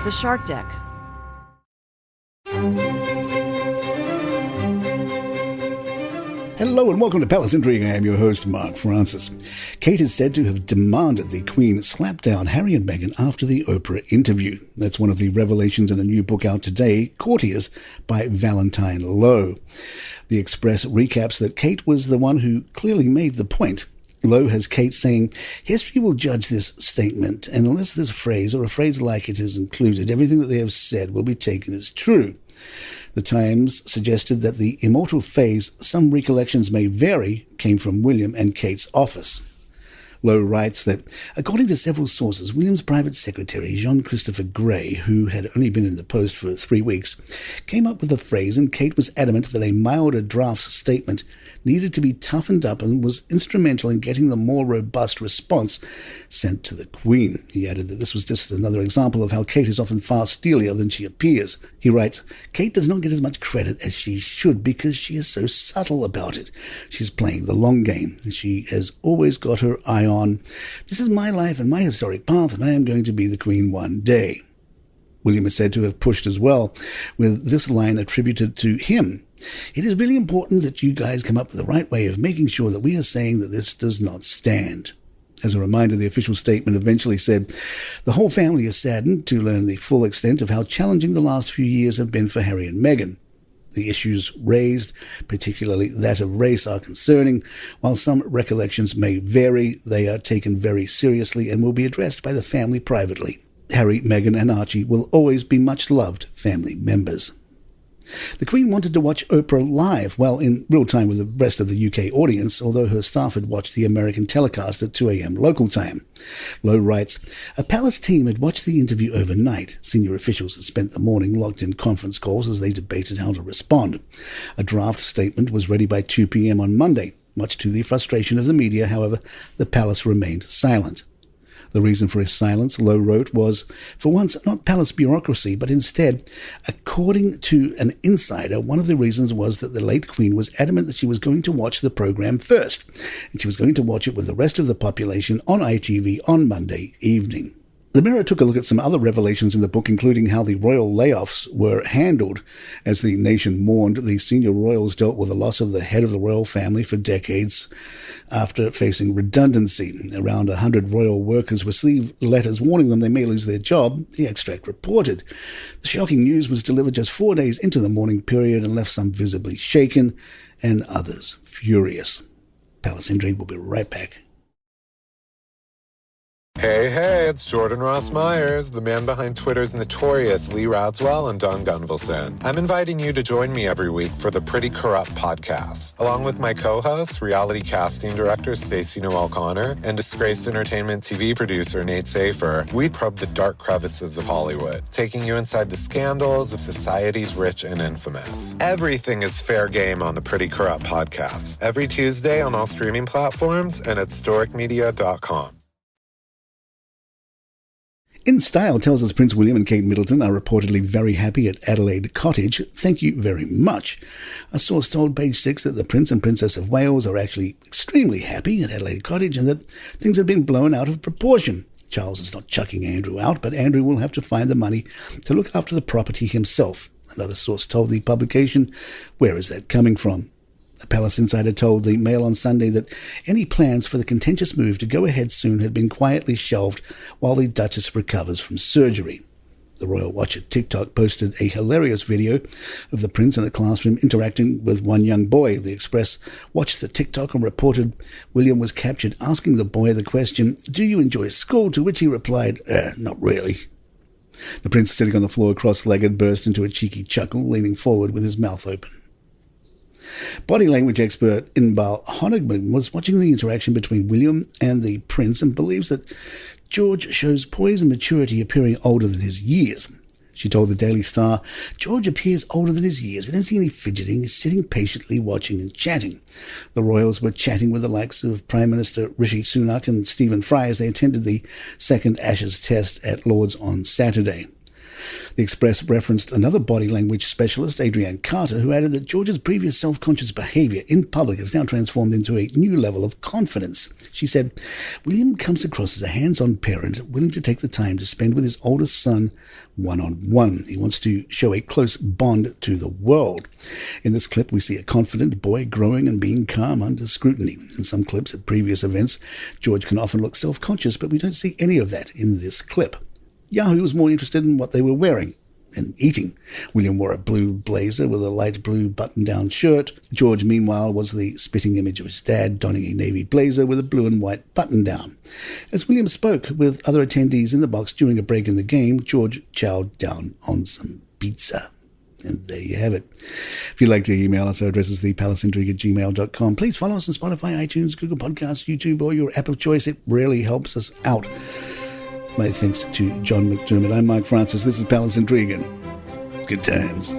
The Shark Deck. Hello and welcome to Palace Intrigue. I am your host, Mark Francis. Kate is said to have demanded the Queen slap down Harry and Meghan after the Oprah interview. That's one of the revelations in a new book out today, Courtiers, by Valentine Lowe. The Express recaps that Kate was the one who clearly made the point. Lowe has Kate saying, "History will judge this statement, and unless this phrase or a phrase like it is included, everything that they have said will be taken as true." The Times suggested that the immortal phrase, "some recollections may vary," came from William and Kate's office. Lowe writes that, according to several sources, William's private secretary, Jean-Christopher Gray, who had only been in the post for 3 weeks, came up with the phrase, and Kate was adamant that a milder draft statement needed to be toughened up and was instrumental in getting the more robust response sent to the Queen. He added that this was just another example of how Kate is often far steelier than she appears. He writes, "Kate does not get as much credit as she should because she is so subtle about it. She's playing the long game, and she has always got her eye on, this is my life and my historic path, and I am going to be the Queen one day." William is said to have pushed as well, with this line attributed to him. "It is really important that you guys come up with the right way of making sure that we are saying that this does not stand." As a reminder, the official statement eventually said, "The whole family is saddened to learn the full extent of how challenging the last few years have been for Harry and Meghan. The issues raised, particularly that of race, are concerning. While some recollections may vary, they are taken very seriously and will be addressed by the family privately. Harry, Meghan and Archie will always be much loved family members." The Queen wanted to watch Oprah live, well, in real time with the rest of the UK audience, although her staff had watched the American telecast at 2 a.m. local time. Lowe writes, "A palace team had watched the interview overnight. Senior officials had spent the morning locked in conference calls as they debated how to respond. A draft statement was ready by 2 p.m. on Monday. Much to the frustration of the media, however, the palace remained silent. The reason for his silence," Lowe wrote, "was, for once, not palace bureaucracy, but instead, according to an insider, one of the reasons was that the late Queen was adamant that she was going to watch the program first, and she was going to watch it with the rest of the population on ITV on Monday evening." The Mirror took a look at some other revelations in the book, including how the royal layoffs were handled. As the nation mourned, the senior royals dealt with the loss of the head of the royal family for decades after facing redundancy. Around 100 royal workers received letters warning them they may lose their job, the extract reported. The shocking news was delivered just 4 days into the mourning period and left some visibly shaken and others furious. Palace Intrigue will be right back. Hey, it's Jordan Ross Myers, the man behind Twitter's notorious Lee Radswell and Don Gunvalson. I'm inviting you to join me every week for the Pretty Corrupt podcast. Along with my co-host, reality casting director Stacey Noel Connor, and disgraced entertainment TV producer Nate Safer, we probe the dark crevices of Hollywood, taking you inside the scandals of society's rich and infamous. Everything is fair game on the Pretty Corrupt podcast. Every Tuesday on all streaming platforms and at storicmedia.com. In Style tells us Prince William and Kate Middleton are reportedly very happy at Adelaide Cottage. Thank you very much. A source told Page 6 that the Prince and Princess of Wales are actually extremely happy at Adelaide Cottage and that things have been blown out of proportion. Charles is not chucking Andrew out, but Andrew will have to find the money to look after the property himself. Another source told the publication, "Where is that coming from?" A palace insider told the Mail on Sunday that any plans for the contentious move to go ahead soon had been quietly shelved while the Duchess recovers from surgery. The Royal Watch at TikTok posted a hilarious video of the Prince in a classroom interacting with one young boy. The Express watched the TikTok and reported William was captured asking the boy the question, "Do you enjoy school?" to which he replied, "Not really." The Prince, sitting on the floor cross-legged, burst into a cheeky chuckle, leaning forward with his mouth open. Body language expert Inbal Honigman was watching the interaction between William and the Prince and believes that George shows poise and maturity, appearing older than his years. She told the Daily Star, "George appears older than his years. We don't see any fidgeting. He's sitting patiently watching and chatting." The royals were chatting with the likes of Prime Minister Rishi Sunak and Stephen Fry as they attended the second Ashes test at Lord's on Saturday. The Express referenced another body language specialist, Adrienne Carter, who added that George's previous self-conscious behaviour in public has now transformed into a new level of confidence. She said, William comes across as a hands-on parent, willing to take the time to spend with his oldest son one-on-one. He wants to show a close bond to the world. In this clip, we see a confident boy growing and being calm under scrutiny. In some clips at previous events, George can often look self-conscious, but we don't see any of that in this clip. Yahoo was more interested in what they were wearing and eating. William wore a blue blazer with a light blue button-down shirt. George, meanwhile, was the spitting image of his dad, donning a navy blazer with a blue and white button-down. As William spoke with other attendees in the box during a break in the game, George chowed down on some pizza. And there you have it. If you'd like to email us, our address is thepalaceintrigue@gmail.com. Please follow us on Spotify, iTunes, Google Podcasts, YouTube, or your app of choice. It really helps us out. My thanks to John McDermott. I'm Mark Francis. This is Palace Intrigue. Good times.